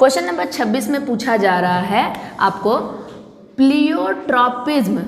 Question number 26 में पूछा जा रहा है आपको प्लियोट्रॉपिज्म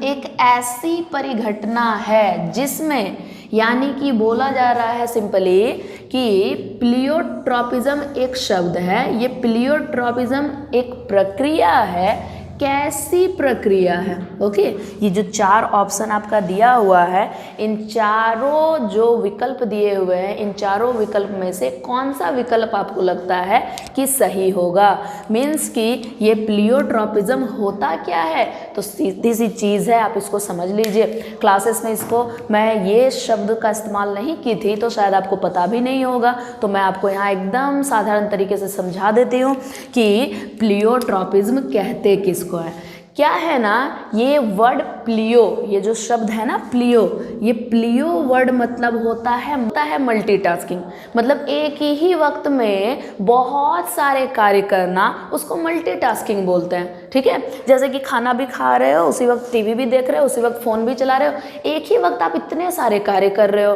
एक ऐसी परिघटना है जिसमें, यानी कि बोला जा रहा है सिंपली कि प्लियोट्रॉपिज्म एक शब्द है, ये प्लियोट्रॉपिज्म एक प्रक्रिया है। कैसी प्रक्रिया है? ओके, ये जो 4 ऑप्शन आपका दिया हुआ है, इन चारों जो विकल्प दिए हुए हैं, इन चारों विकल्प में से कौन सा विकल्प आपको लगता है कि सही होगा? मीन्स कि ये प्लियोट्रॉपिज्म होता क्या है? तो सीधी सी चीज़ है, आप इसको समझ लीजिए। क्लासेस में इसको मैं ये शब्द का इस्तेमाल नहीं की थी तो शायद आपको पता भी नहीं होगा, तो मैं आपको यहाँ एकदम साधारण तरीके से समझा देती हूँ कि प्लियोट्रॉपिज्म कहते किसको है। क्या है ना, ये वर्ड प्लियो, ये जो शब्द है ना प्लियो, ये प्लियो वर्ड मतलब होता है मल्टीटास्किंग, मतलब एक ही वक्त में बहुत सारे कार्य करना, उसको मल्टीटास्किंग बोलते हैं। ठीक है, जैसे कि खाना भी खा रहे हो, उसी वक्त टीवी भी देख रहे हो, उसी वक्त फ़ोन भी चला रहे हो, एक ही वक्त आप इतने सारे कार्य कर रहे हो।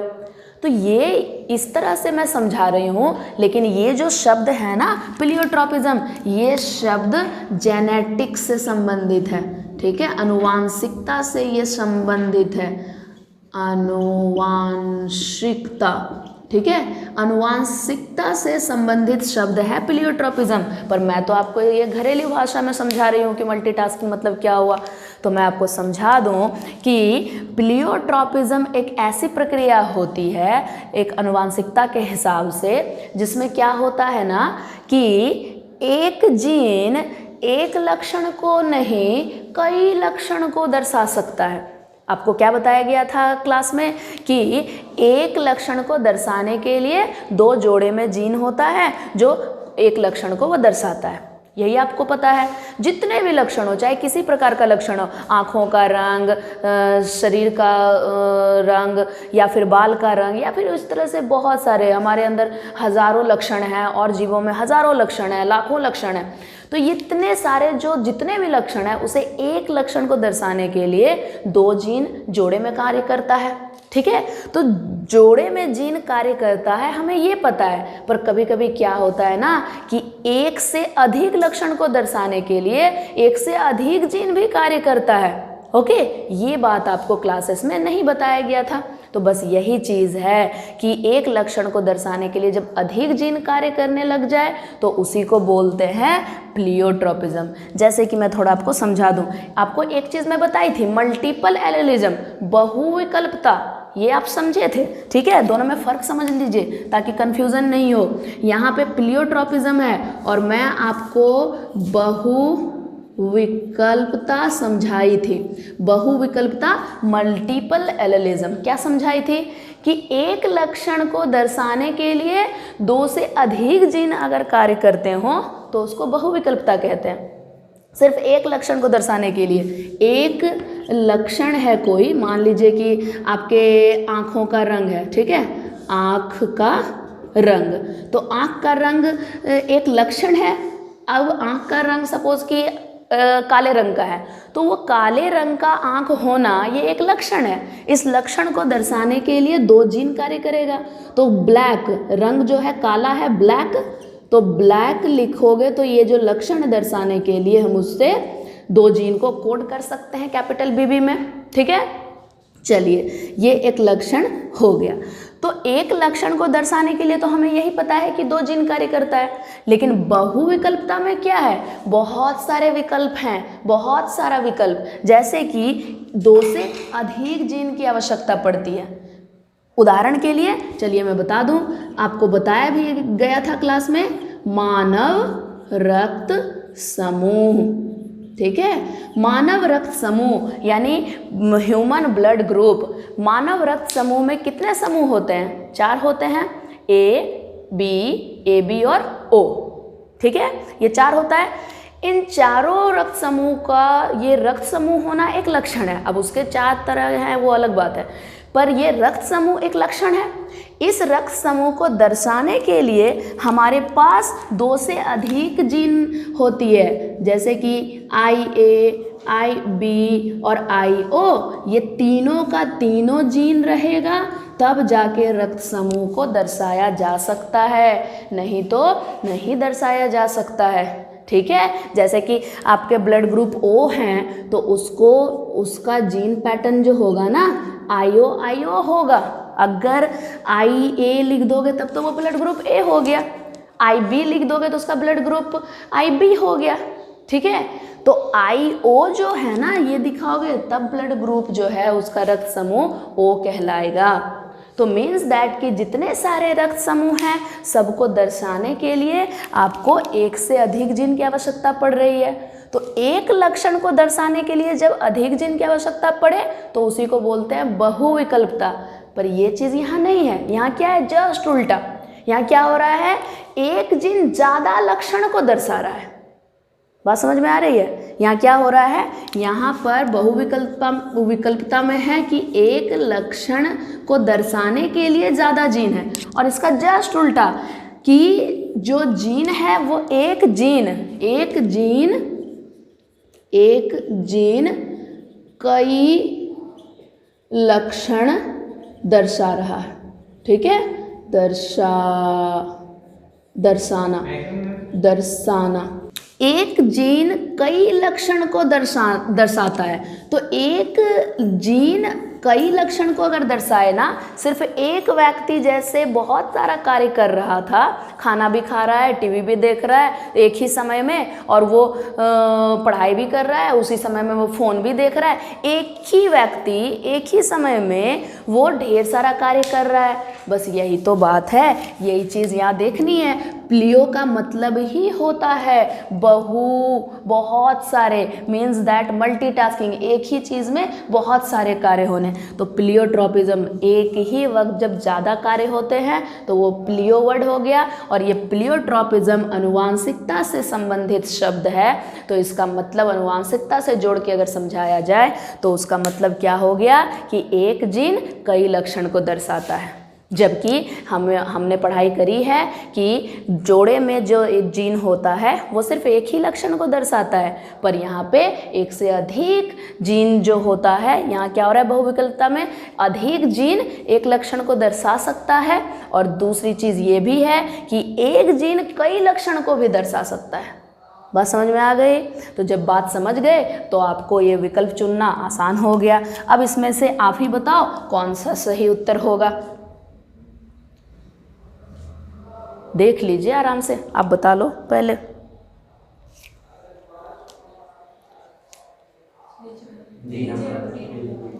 तो ये इस तरह से मैं समझा रही हूँ, लेकिन ये जो शब्द है ना प्लियोट्रॉपिज्म, ये शब्द जेनेटिक्स से संबंधित है। ठीक है, अनुवांशिकता से ये संबंधित है, अनुवांशिकता। ठीक है, अनुवांशिकता से संबंधित शब्द है प्लियोट्रॉपिज्म। पर मैं तो आपको ये घरेलू भाषा में समझा रही हूँ कि मल्टीटास्किंग मतलब क्या हुआ। तो मैं आपको समझा दूँ कि प्लियोट्रॉपिज्म एक ऐसी प्रक्रिया होती है एक अनुवांशिकता के हिसाब से, जिसमें क्या होता है ना कि एक जीन एक लक्षण को नहीं कई लक्षण को दर्शा सकता है। आपको क्या बताया गया था क्लास में कि एक लक्षण को दर्शाने के लिए 2 जोड़े में जीन होता है जो एक लक्षण को वो दर्शाता है। यही आपको पता है। जितने भी लक्षण हो, चाहे किसी प्रकार का लक्षण हो, आँखों का रंग, शरीर का रंग, या फिर बाल का रंग, या फिर इस तरह से बहुत सारे, हमारे अंदर हज़ारों लक्षण हैं और जीवों में हज़ारों लक्षण हैं, लाखों लक्षण हैं। तो इतने सारे जितने भी लक्षण हैं, उसे एक लक्षण को दर्शाने के लिए 2 जीन जोड़े में कार्य करता है। ठीक है, तो जोड़े में जीन कार्य करता है, हमें ये पता है। पर कभी कभी क्या होता है ना कि एक से अधिक लक्षण को दर्शाने के लिए एक से अधिक जीन भी कार्य करता है। ओके, ये बात आपको क्लासेस में नहीं बताया गया था। तो बस यही चीज़ है कि एक लक्षण को दर्शाने के लिए जब अधिक जीन कार्य करने लग जाए तो उसी को बोलते हैं प्लियोट्रॉपिज्म। जैसे कि मैं थोड़ा आपको समझा दूं, आपको एक चीज़ मैं बताई थी, मल्टीपल एलेलिज्म, बहुविकल्पता, ये आप समझे थे। ठीक है, दोनों में फ़र्क समझ लीजिए ताकि कन्फ्यूज़न नहीं हो। यहाँ पे प्लियोट्रॉपिज्म है और मैं आपको बहुविकल्पता समझाई थी। बहुविकल्पता, मल्टीपल एलेलिज्म क्या समझाई थी कि एक लक्षण को दर्शाने के लिए 2 से अधिक जीन अगर कार्य करते हो तो उसको बहुविकल्पता कहते हैं। सिर्फ एक लक्षण को दर्शाने के लिए, एक लक्षण है कोई, मान लीजिए कि आपके आँखों का रंग है। ठीक है, आँख का रंग, तो आँख का रंग एक लक्षण है। अब आँख का रंग सपोज कि काले रंग का है, तो वो काले रंग का आँख होना ये एक लक्षण है। इस लक्षण को दर्शाने के लिए 2 जीन कार्य करेगा। तो ब्लैक रंग जो है, काला है, ब्लैक, तो ब्लैक लिखोगे तो ये जो लक्षण दर्शाने के लिए हम उससे 2 जीन को कोड कर सकते हैं कैपिटल BB में। ठीक है, चलिए ये एक लक्षण हो गया। तो एक लक्षण को दर्शाने के लिए तो हमें यही पता है कि 2 जीन कार्य करता है। लेकिन बहुविकल्पता में क्या है, बहुत सारे विकल्प हैं, बहुत सारा विकल्प, जैसे कि 2 से अधिक जीन की आवश्यकता पड़ती है। उदाहरण के लिए चलिए मैं बता दूं, आपको बताया भी गया था क्लास में, मानव रक्त समूह। ठीक है, मानव रक्त समूह यानी ह्यूमन ब्लड ग्रुप। मानव रक्त समूह में कितने समूह होते हैं? 4 होते हैं, AB और O। ठीक है, ये 4 होता है। इन चारों रक्त समूह का ये रक्त समूह होना एक लक्षण है। अब उसके 4 तरह हैं वो अलग बात है, पर ये रक्त समूह एक लक्षण है। इस रक्त समूह को दर्शाने के लिए हमारे पास 2 से अधिक जीन होती है, जैसे कि IA, IB और IO। ये तीनों का तीनों जीन रहेगा तब जाके रक्त समूह को दर्शाया जा सकता है, नहीं तो नहीं दर्शाया जा सकता है। ठीक है, जैसे कि आपके ब्लड ग्रुप O हैं तो उसको उसका जीन पैटर्न जो होगा ना IO होगा। अगर IA लिख दोगे तब तो वो ब्लड ग्रुप A हो गया, IB लिख दोगे तो उसका ब्लड ग्रुप IB हो गया। ठीक है, तो IO जो है ना ये दिखाओगे तब ब्लड ग्रुप जो है उसका रक्त समूह O कहलाएगा। तो मीन्स दैट कि जितने सारे रक्त समूह हैं सबको दर्शाने के लिए आपको एक से अधिक जीन की आवश्यकता पड़ रही है। तो एक लक्षण को दर्शाने के लिए जब अधिक जीन की आवश्यकता पड़े तो उसी को बोलते हैं बहुविकल्पता। पर ये चीज़ यहाँ नहीं है, यहाँ क्या है, जस्ट उल्टा। यहाँ क्या हो रहा है, एक जीन ज़्यादा लक्षण को दर्शा रहा है। बात समझ में आ रही है? यहाँ क्या हो रहा है, यहाँ पर बहुविकल्पता में है कि एक लक्षण को दर्शाने के लिए ज़्यादा जीन है, और इसका जस्ट उल्टा कि जो जीन है वो एक जीन कई लक्षण दर्शा रहा है। ठीक है, दर्शाना एक जीन कई लक्षण को दर्शाता है। तो एक जीन कई लक्षण को अगर दर्शाए ना, सिर्फ एक व्यक्ति जैसे बहुत सारा कार्य कर रहा था, खाना भी खा रहा है, टीवी भी देख रहा है एक ही समय में, और वो पढ़ाई भी कर रहा है, उसी समय में वो फ़ोन भी देख रहा है। एक ही व्यक्ति एक ही समय में वो ढेर सारा कार्य कर रहा है। बस यही तो बात है, यही चीज़ यहाँ देखनी है। प्लियो का मतलब ही होता है बहुत सारे, मीन्स दैट मल्टीटास्किंग, एक ही चीज़ में बहुत सारे कार्य होने। तो प्लियोट्रॉपिज्म, एक ही वक्त जब ज़्यादा कार्य होते हैं तो वो प्लियो वर्ड हो गया। और ये प्लियोट्रॉपिज्म अनुवांशिकता से संबंधित शब्द है, तो इसका मतलब अनुवांशिकता से जोड़ के अगर समझाया जाए तो उसका मतलब क्या हो गया कि एक जीन कई लक्षण को दर्शाता है। जबकि हमने पढ़ाई करी है कि जोड़े में जो एक जीन होता है वो सिर्फ एक ही लक्षण को दर्शाता है, पर यहाँ पे एक से अधिक जीन जो होता है, यहाँ क्या हो रहा है, बहुविकल्पता में अधिक जीन एक लक्षण को दर्शा सकता है। और दूसरी चीज़ ये भी है कि एक जीन कई लक्षण को भी दर्शा सकता है। बात समझ में आ गई? तो जब बात समझ गए तो आपको ये विकल्प चुनना आसान हो गया। अब इसमें से आप ही बताओ कौन सा सही उत्तर होगा। देख लीजिए आराम से, आप बता लो पहले।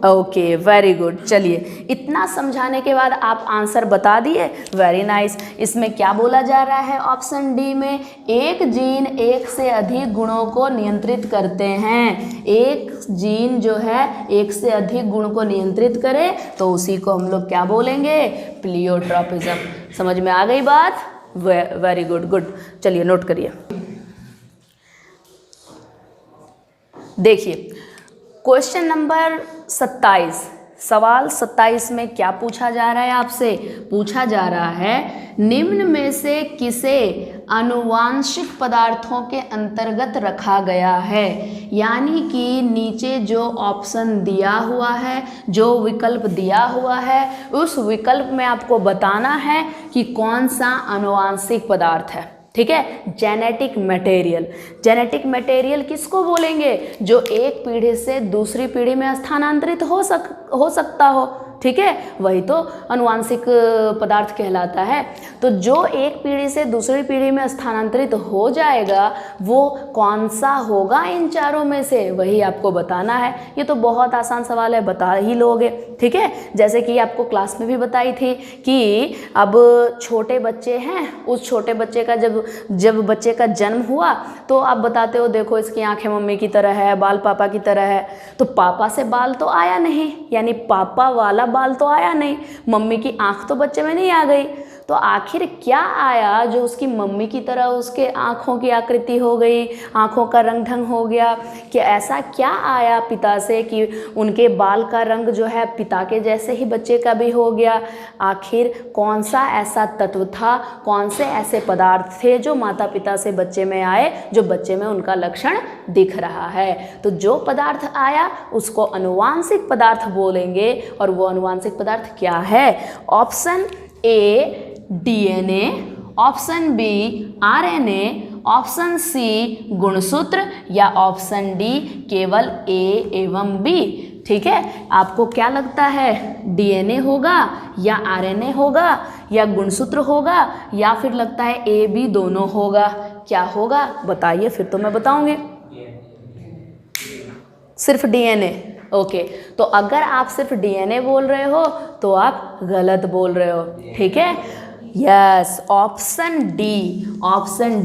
Okay, very good. चलिए, इतना समझाने के बाद आप आंसर बता दिए, वेरी नाइस। इसमें क्या बोला जा रहा है ऑप्शन डी में, एक जीन एक से अधिक गुणों को नियंत्रित करते हैं। एक जीन जो है एक से अधिक गुण को नियंत्रित करे तो उसी को हम लोग क्या बोलेंगे, प्लियोट्रॉपिज्म। समझ में आ गई बात? Very good. चलिए नोट करिए। देखिए क्वेश्चन नंबर 27, सवाल 27 में क्या पूछा जा रहा है आपसे? पूछा जा रहा है निम्न में से किसे आनुवांशिक पदार्थों के अंतर्गत रखा गया है। यानी कि नीचे जो ऑप्शन दिया हुआ है, जो विकल्प दिया हुआ है, उस विकल्प में आपको बताना है कि कौन सा आनुवांशिक पदार्थ है। ठीक है, जेनेटिक मटेरियल। जेनेटिक मटेरियल किसको बोलेंगे? जो एक पीढ़ी से दूसरी पीढ़ी में स्थानांतरित हो सकता हो। ठीक है, वही तो आनुवांशिक पदार्थ कहलाता है। तो जो एक पीढ़ी से दूसरी पीढ़ी में स्थानांतरित हो जाएगा वो कौन सा होगा इन चारों में से, वही आपको बताना है। ये तो बहुत आसान सवाल है, बता ही लोगे। ठीक है, जैसे कि आपको क्लास में भी बताई थी कि अब छोटे बच्चे हैं, उस छोटे बच्चे का जब बच्चे का जन्म हुआ तो आप बताते हो देखो इसकी आंखें मम्मी की तरह है, बाल पापा की तरह है। तो पापा से बाल तो आया नहीं, यानी पापा वाला बाल तो आया नहीं, मम्मी की आंख तो बच्चे में नहीं आ गई। तो आखिर क्या आया जो उसकी मम्मी की तरह उसके आँखों की आकृति हो गई, आँखों का रंग ढंग हो गया, कि ऐसा क्या आया पिता से कि उनके बाल का रंग जो है पिता के जैसे ही बच्चे का भी हो गया। आखिर कौन सा ऐसा तत्व था, कौन से ऐसे पदार्थ थे जो माता पिता से बच्चे में आए, जो बच्चे में उनका लक्षण दिख रहा है। तो जो पदार्थ आया उसको अनुवांशिक पदार्थ बोलेंगे, और वो अनुवांशिक पदार्थ क्या है? Option A DNA, option B RNA, option C गुणसूत्र, या ऑप्शन डी केवल ए एवं बी। ठीक है, आपको क्या लगता है? डीएनए होगा या आरएनए होगा या गुणसूत्र होगा, या फिर लगता है ए बी दोनों होगा? क्या होगा बताइए, फिर तो मैं बताऊंगी। सिर्फ डीएनए? ओके, तो अगर आप सिर्फ डीएनए बोल रहे हो तो आप गलत बोल रहे हो। ठीक है, yes, option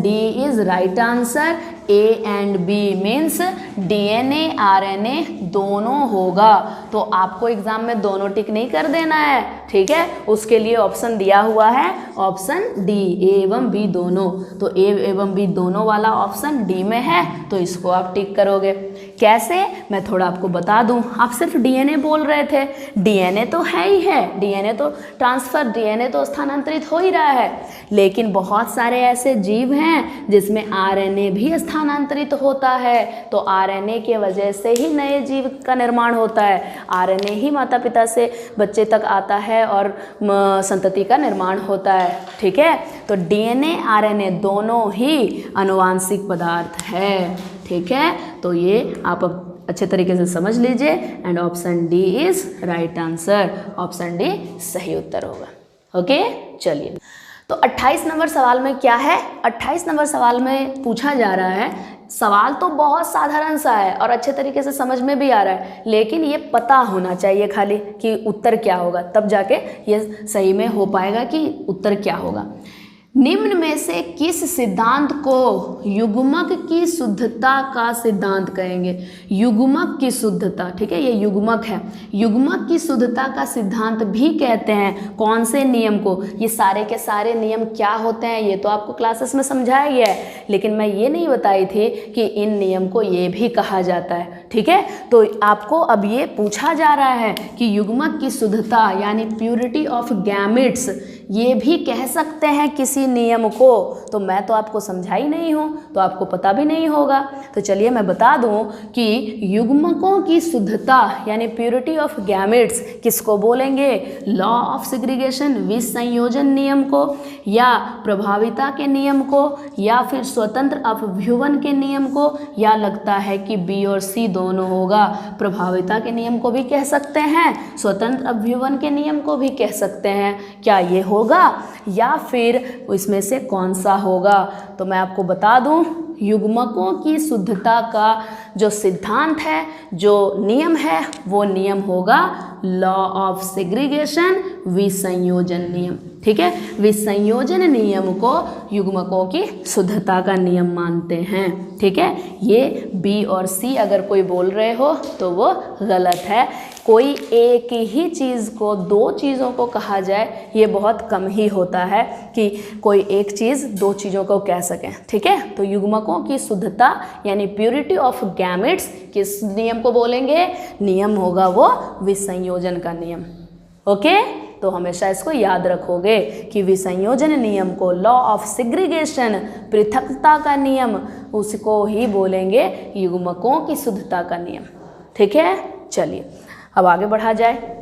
D is right answer. A and B means DNA RNA दोनों होगा। तो आपको एग्जाम में दोनों टिक नहीं कर देना है, ठीक है, उसके लिए ऑप्शन दिया हुआ है, ऑप्शन डी, ए एवं बी दोनों। तो ए एवं बी दोनों वाला ऑप्शन डी में है, तो इसको आप टिक करोगे। कैसे, मैं थोड़ा आपको बता दूं। आप सिर्फ डीएनए बोल रहे थे, डीएनए तो है ही है, डीएनए तो ट्रांसफर, डीएनए तो स्थानांतरित हो ही रहा है, लेकिन बहुत सारे ऐसे जीव हैं जिसमें आरएनए भी स्थानांतरित होता है। तो आरएनए के वजह से ही नए जीव का निर्माण होता है, आरएनए ही माता पिता से बच्चे तक आता है और संतति का निर्माण होता है। ठीक है, तो डीएनए आरएनए दोनों ही अनुवांशिक पदार्थ है। ठीक है, तो ये आप अच्छे तरीके से समझ लीजिए, and option D is right answer. Option D सही उत्तर होगा। ओके, चलिए, तो 28 नंबर सवाल में क्या है? 28 नंबर सवाल में पूछा जा रहा है, सवाल तो बहुत साधारण सा है और अच्छे तरीके से समझ में भी आ रहा है, लेकिन ये पता होना चाहिए खाली कि उत्तर क्या होगा, तब जाके ये सही में हो पाएगा कि उत्तर क्या होगा। निम्न में से किस सिद्धांत को युग्मक की शुद्धता का सिद्धांत कहेंगे? युग्मक की शुद्धता, ठीक है, ये युग्मक है, युग्मक की शुद्धता का सिद्धांत भी कहते हैं। कौन से नियम को? ये सारे के सारे नियम क्या होते हैं ये तो आपको क्लासेस में समझाया गया है, लेकिन मैं ये नहीं बताई थी कि इन नियम को ये भी कहा जाता है। ठीक है, तो आपको अब ये पूछा जा रहा है कि युग्मक की शुद्धता यानी प्यूरिटी ऑफ गैमेट्स, ये भी कह सकते हैं किसी नियम को। तो मैं तो आपको समझाई नहीं हूँ, तो आपको पता भी नहीं होगा। तो चलिए मैं बता दूँ कि युग्मकों की शुद्धता यानी प्यूरिटी ऑफ गैमेट्स किसको बोलेंगे? लॉ ऑफ सेग्रीगेशन, विसंयोजन नियम को, या प्रभाविता के नियम को, या फिर स्वतंत्र अपव्यूहन के नियम को, या लगता है कि बी और सी दोनों होगा? प्रभाविता के नियम को भी कह सकते हैं, स्वतंत्र अपव्यूहन के नियम को भी कह सकते हैं। क्या ये होगा या फिर इसमें से कौन सा होगा? तो मैं आपको बता दूं, युग्मकों की शुद्धता का जो सिद्धांत है, जो नियम है, वो नियम होगा लॉ ऑफ सेग्रीगेशन, विसंयोजन नियम। ठीक है, विसंयोजन नियम को युग्मकों की शुद्धता का नियम मानते हैं। ठीक है, ये बी और सी अगर कोई बोल रहे हो तो वो गलत है। कोई एक ही चीज़ को दो चीज़ों को कहा जाए, ये बहुत कम ही होता है कि कोई एक चीज़ दो चीज़ों को कह सकें। ठीक है, तो युग्मकों की शुद्धता यानी प्यूरिटी ऑफ गैमेट्स किस नियम को बोलेंगे? नियम होगा वो विसंयोजन का नियम। ओके, तो हमेशा इसको याद रखोगे कि विसंयोजन नियम को, लॉ ऑफ सेग्रीगेशन, पृथकता का नियम, उसको ही बोलेंगे युग्मकों की शुद्धता का नियम। ठीक है, चलिए अब आगे बढ़ा जाए।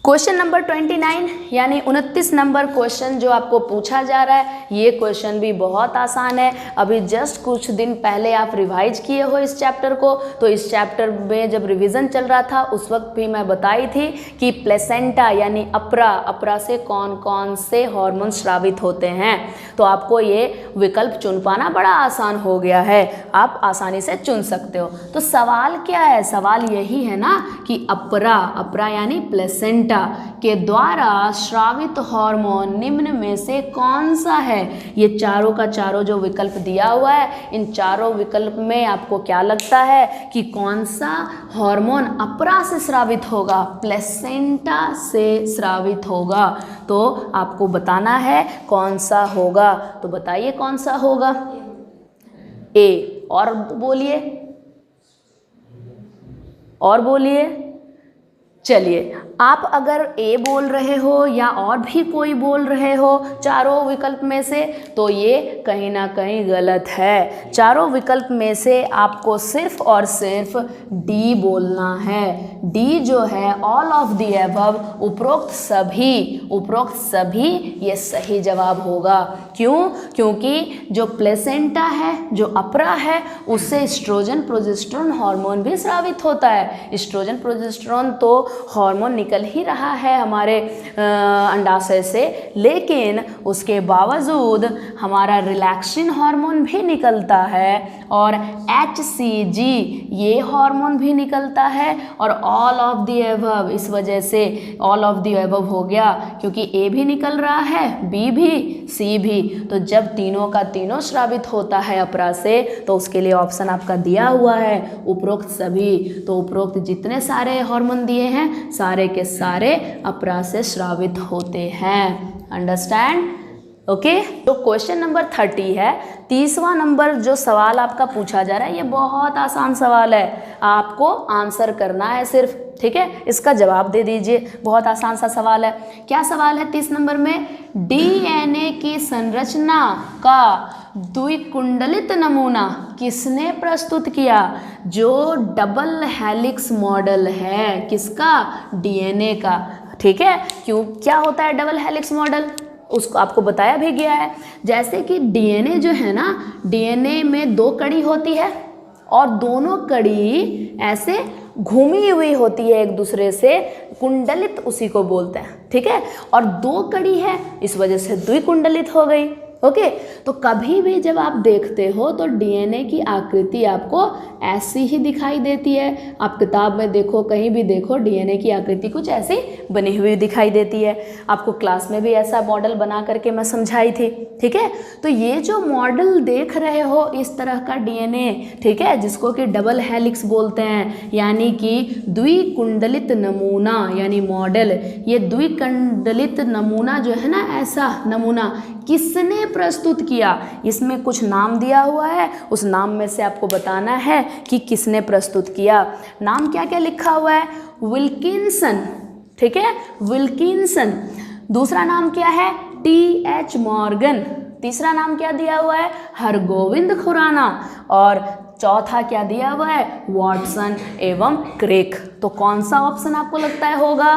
क्वेश्चन नंबर 29 यानी 29 नंबर क्वेश्चन जो आपको पूछा जा रहा है, ये क्वेश्चन भी बहुत आसान है। अभी जस्ट कुछ दिन पहले आप रिवाइज किए हो इस चैप्टर को, तो इस चैप्टर में जब रिवीजन चल रहा था उस वक्त भी मैं बताई थी कि प्लेसेंटा यानी अपरा से कौन कौन से हार्मोन स्रावित होते हैं। तो आपको ये विकल्प चुन पाना बड़ा आसान हो गया है, आप आसानी से चुन सकते हो। तो सवाल क्या है? सवाल यही है ना कि अपरा यानी प्लेसेंटा, प्लेसेंटा के द्वारा स्रावित हार्मोन निम्न में से कौन सा है? ये चारों का चारों जो विकल्प दिया हुआ है, इन चारों विकल्प में आपको क्या लगता है कि कौन सा हार्मोन अपरा से स्रावित होगा? प्लेसेंटा से स्रावित होगा। तो आपको बताना है कौन सा होगा, तो बताइए कौन सा होगा? ए। और बोलिए। चलिए, आप अगर ए बोल रहे हो या और भी कोई बोल रहे हो चारों विकल्प में से, तो ये कहीं ना कहीं गलत है। चारों विकल्प में से आपको सिर्फ और सिर्फ डी बोलना है। डी जो है ऑल ऑफ द अबव, उपरोक्त सभी ये सही जवाब होगा। क्यों? क्योंकि जो प्लेसेंटा है, जो अपरा है, उससे एस्ट्रोजन प्रोजेस्टेरोन हार्मोन भी स्रावित होता है। एस्ट्रोजन प्रोजेस्टेरोन तो हार्मोन निकल ही रहा है हमारे अंडाशय से, लेकिन उसके बावजूद हमारा रिलैक्सिन हार्मोन भी निकलता है और HCG ये हार्मोन भी निकलता है और ऑल ऑफ द अबव। इस वजह से ऑल ऑफ द अबव हो गया, क्योंकि ए भी निकल रहा है, बी भी, सी भी। तो जब तीनों का तीनों स्रावित होता है अपरा से, तो उसके लिए ऑप्शन आपका दिया हुआ है उपरोक्त सभी। तो उपरोक्त जितने सारे हार्मोन दिए हैं, सारे के सारे अपरा से स्रावित होते हैं। अंडरस्टैंड? ओके। तो क्वेश्चन नंबर 30 है, 30वां नंबर जो सवाल आपका पूछा जा रहा है, ये बहुत आसान सवाल है, आपको आंसर करना है सिर्फ, ठीक है? इसका जवाब दे दीजिए, बहुत आसान सा सवाल है। क्या सवाल है 30 नंबर में? DNA की संरचना का द्विकुंडलित नमूना किसने प्रस्तुत किया? जो डबल हेलिक्स मॉडल है, किसका? DNA का, ठीक है? क्यों, क्या होता है डबल हेलिक्स मॉडल? उसको आपको बताया भी गया है। जैसे कि DNA जो है ना, DNA में 2 कड़ी होती है और दोनों कड़ी ऐसे घूमी हुई होती है एक दूसरे से, कुंडलित उसी को बोलते हैं, ठीक है? और 2 कड़ी है, इस वजह से द्विकुंडलित हो गई। ओके। तो कभी भी जब आप देखते हो तो DNA की आकृति आपको ऐसी ही दिखाई देती है। आप किताब में देखो, कहीं भी देखो, DNA की आकृति कुछ ऐसी बनी हुई दिखाई देती है। आपको क्लास में भी ऐसा मॉडल बना करके मैं समझाई थी, ठीक है? तो ये जो मॉडल देख रहे हो, इस तरह का DNA, ठीक है, जिसको कि डबल हेलिक्स बोलते हैं, यानी कि द्विकुंडलित नमूना यानी मॉडल। ये द्विकुंडलित नमूना जो है ना, ऐसा नमूना किसने प्रस्तुत किया? इसमें कुछ नाम दिया हुआ है, उस नाम में से आपको बताना है कि किसने प्रस्तुत किया। नाम क्या क्या लिखा हुआ है? विल्किंसन, ठीक है, विल्किंसन। दूसरा नाम क्या है? TH Morgan. तीसरा नाम क्या दिया हुआ है? हरगोविंद खुराना। और चौथा क्या दिया हुआ है? वॉटसन एवं क्रिक। तो कौन सा ऑप्शन आपको लगता है होगा?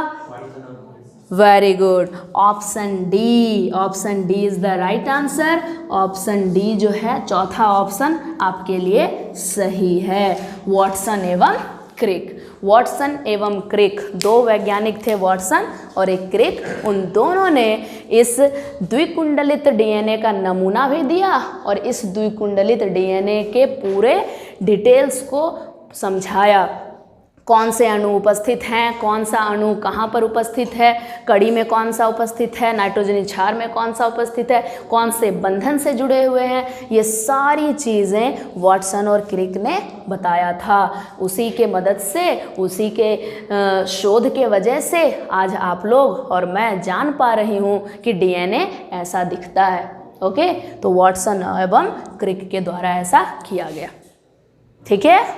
Very good, option D. Option D is the right answer. Option D जो है, चौथा ऑप्शन आपके लिए सही है, वॉटसन एवं क्रिक। वॉटसन एवं क्रिक, 2 वैज्ञानिक थे, वॉटसन और एक क्रिक। उन दोनों ने इस द्विकुंडलित DNA का नमूना भी दिया और इस द्विकुंडलित DNA के पूरे डिटेल्स को समझाया। कौन से अणु उपस्थित हैं, कौन सा अणु कहाँ पर उपस्थित है, कड़ी में कौन सा उपस्थित है, नाइट्रोजनी क्षार में कौन सा उपस्थित है, कौन से बंधन से जुड़े हुए हैं, ये सारी चीज़ें वॉटसन और क्रिक ने बताया था। उसी के मदद से, उसी के शोध के वजह से आज आप लोग और मैं जान पा रही हूँ कि DNA ऐसा दिखता है। ओके। तो वॉटसन एवं क्रिक के द्वारा ऐसा किया गया, ठीक है।